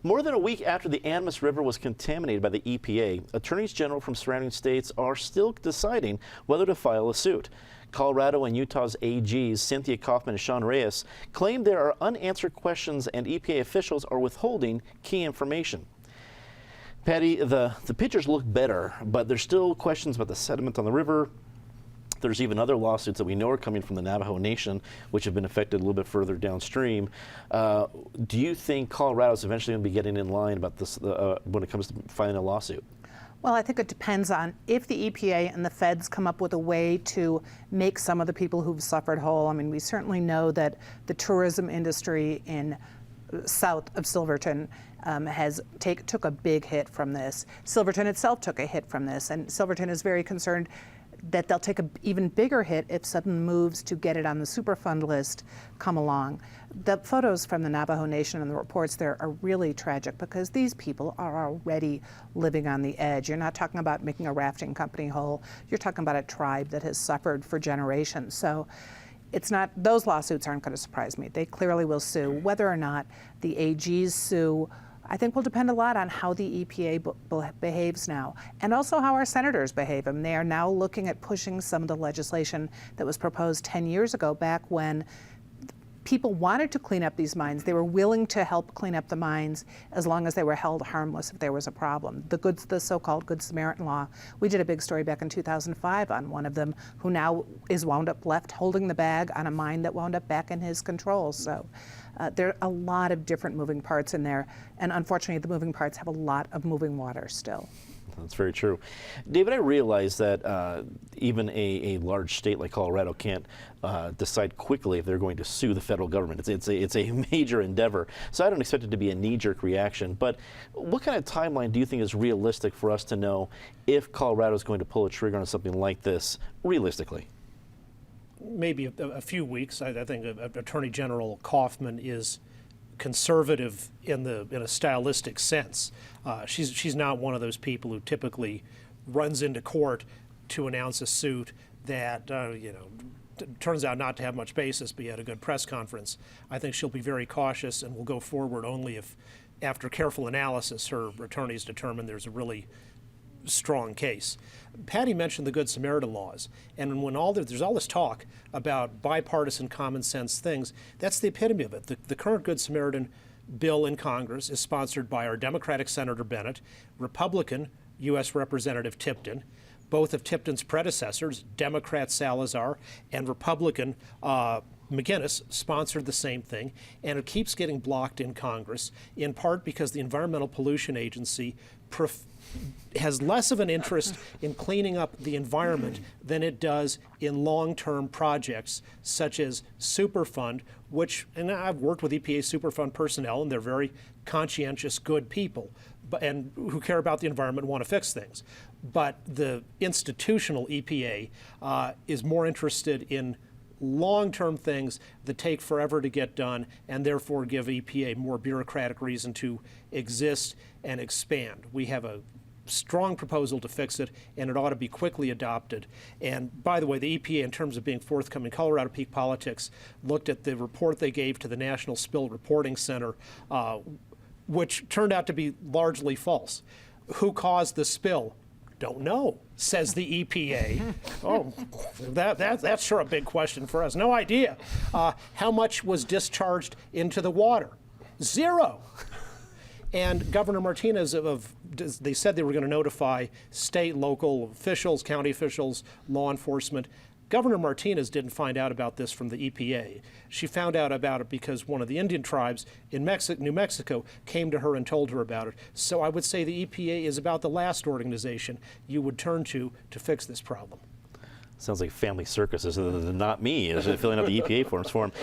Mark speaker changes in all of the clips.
Speaker 1: More than a week after the Animas River was contaminated by the EPA, attorneys general from surrounding states are still deciding whether to file a suit. Colorado and Utah's AGs, Cynthia Coffman and Sean Reyes, claim there are unanswered questions and EPA officials are withholding key information. Patty, the pictures look better, but there's still questions about the sediment on the river. There's even other lawsuits that we know are coming from the Navajo Nation, which have been affected a little bit further downstream. Do you think Colorado's eventually going to be getting in line about this when it comes to filing a lawsuit?
Speaker 2: Well, I think it depends on if the EPA and the feds come up with a way to make some of the people who've suffered whole. I mean, we certainly know that the tourism industry in south of Silverton took a big hit from this. Silverton itself took a hit from this, and Silverton is very concerned that they'll take an even bigger hit if sudden moves to get it on the Superfund list come along. The photos from the Navajo Nation and the reports there are really tragic because these people are already living on the edge. You're not talking about making a rafting company whole. You're talking about a tribe that has suffered for generations. So it's not, those lawsuits aren't going to surprise me. They clearly will sue. Whether or not the AGs sue, I think will depend a lot on how the EPA behaves now, and also how our senators behave. And they are now looking at pushing some of the legislation that was proposed 10 years ago, back when people wanted to clean up these mines. They were willing to help clean up the mines as long as they were held harmless if there was a problem. The so-called Good Samaritan law. We did a big story back in 2005 on one of them who now is wound up left holding the bag on a mine that wound up back in his control. So there are a lot of different moving parts in there, and unfortunately the moving parts have a lot of moving water still.
Speaker 1: That's very true. David, I realize that even a large state like Colorado can't decide quickly if they're going to sue the federal government. It's a major endeavor, so I don't expect it to be a knee-jerk reaction. But what kind of timeline do you think is realistic for us to know if Colorado is going to pull a trigger on something like this realistically?
Speaker 3: Maybe a few weeks. I think Attorney General Coffman is conservative in a stylistic sense. She's not one of those people who typically runs into court to announce a suit that turns out not to have much basis, but yet a good press conference. I think she'll be very cautious and will go forward only if, after careful analysis, her attorneys determine there's a really strong case. Patty mentioned the Good Samaritan laws, and when there's all this talk about bipartisan common sense things, that's the epitome of it. The current Good Samaritan bill in Congress is sponsored by our Democratic Senator Bennett, Republican U.S. Representative Tipton. Both of Tipton's predecessors, Democrat Salazar and Republican McGinnis, sponsored the same thing, and it keeps getting blocked in Congress, in part because the Environmental Pollution Agency has less of an interest in cleaning up the environment than it does in long-term projects such as Superfund, which, and I've worked with EPA Superfund personnel, and they're very conscientious, good people, and who care about the environment and want to fix things. But the institutional EPA is more interested in long-term things that take forever to get done and therefore give EPA more bureaucratic reason to exist and expand. We have a strong proposal to fix it, and it ought to be quickly adopted. And by the way, the EPA, in terms of being forthcoming, Colorado Peak Politics looked at the report they gave to the National Spill Reporting Center, which turned out to be largely false. Who caused the spill? Don't know, says the EPA. Oh, that's sure a big question for us. No idea. How much was discharged into the water? Zero. And Governor Martinez, they said they were going to notify state, local officials, county officials, law enforcement. Governor Martinez didn't find out about this from the EPA. She found out about it because one of the Indian tribes in New Mexico came to her and told her about it. So I would say the EPA is about the last organization you would turn to fix this problem.
Speaker 1: Sounds like family circuses, not me, is filling out the EPA forms for him.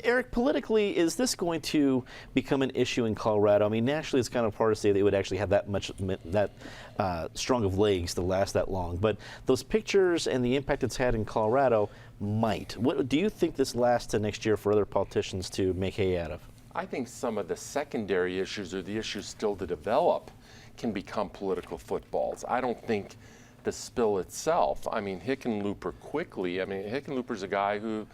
Speaker 1: Eric, politically, is this going to become an issue in Colorado? I mean, nationally, it's kind of hard to say that it would actually have that strong of legs to last that long. But those pictures and the impact it's had in Colorado might. What do you think this lasts to next year for other politicians to make hay out of?
Speaker 4: I think some of the secondary issues, or the issues still to develop, can become political footballs. I don't think the spill itself, I mean, Hickenlooper quickly, I mean, Hickenlooper's a guy who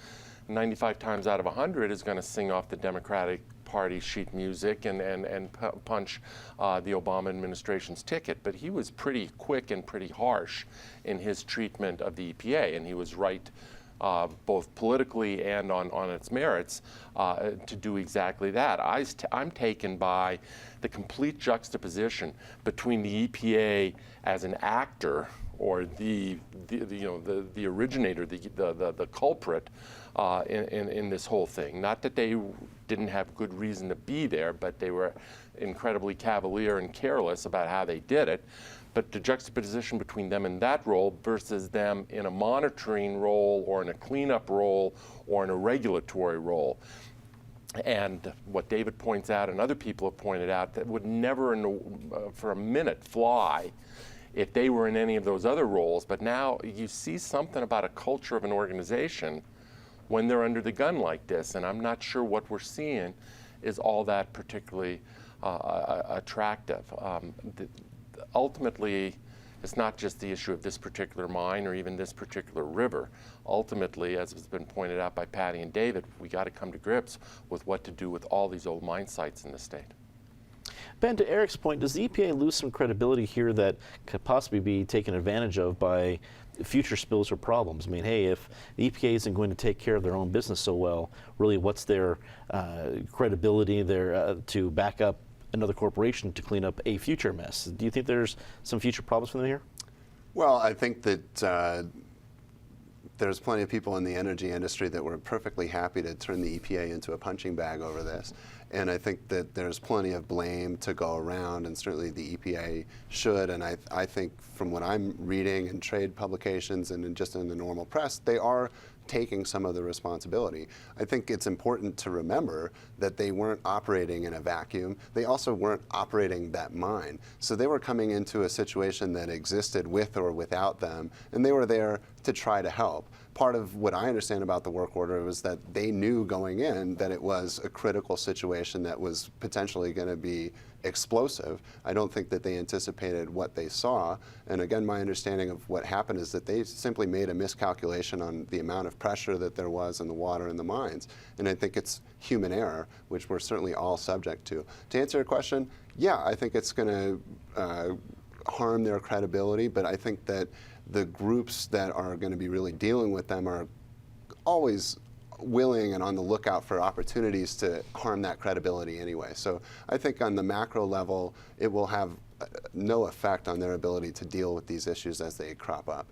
Speaker 4: 95 times out of 100 is going to sing off the Democratic party sheet music and punch the Obama administration's ticket. But he was pretty quick and pretty harsh in his treatment of the EPA, and he was right both politically and on its merits to do exactly that. I'm taken by the complete juxtaposition between the EPA as an actor, or the originator, the culprit in this whole thing. Not that they didn't have good reason to be there, but they were incredibly cavalier and careless about how they did it. But the juxtaposition between them in that role versus them in a monitoring role or in a cleanup role or in a regulatory role. And what David points out and other people have pointed out, that would never for a minute fly if they were in any of those other roles. But now you see something about a culture of an organization when they're under the gun like this, and I'm not sure what we're seeing is all that particularly attractive. Ultimately, it's not just the issue of this particular mine or even this particular river. Ultimately, as has been pointed out by Patty and David, we got to come to grips with what to do with all these old mine sites in the state.
Speaker 1: Ben, to Eric's point, does the EPA lose some credibility here that could possibly be taken advantage of by future spills or problems? I mean, hey, if the EPA isn't going to take care of their own business so well, really what's their credibility there to back up another corporation to clean up a future mess? Do you think there's some future problems for them here?
Speaker 5: Well, I think that there's plenty of people in the energy industry that were perfectly happy to turn the EPA into a punching bag over this. And I think that there's plenty of blame to go around, and certainly the EPA should. And I think from what I'm reading in trade publications and just in the normal press, they are taking some of the responsibility. I think it's important to remember that they weren't operating in a vacuum. They also weren't operating that mine. So they were coming into a situation that existed with or without them, and they were there to try to help. Part of what I understand about the work order was that they knew going in that it was a critical situation that was potentially going to be explosive. I don't think that they anticipated what they saw. And again, my understanding of what happened is that they simply made a miscalculation on the amount of pressure that there was in the water in the mines. And I think it's human error, which we're certainly all subject to. To answer your question, yeah, I think it's going to harm their credibility, but I think that the groups that are going to be really dealing with them are always willing and on the lookout for opportunities to harm that credibility anyway. So I think on the macro level, it will have no effect on their ability to deal with these issues as they crop up.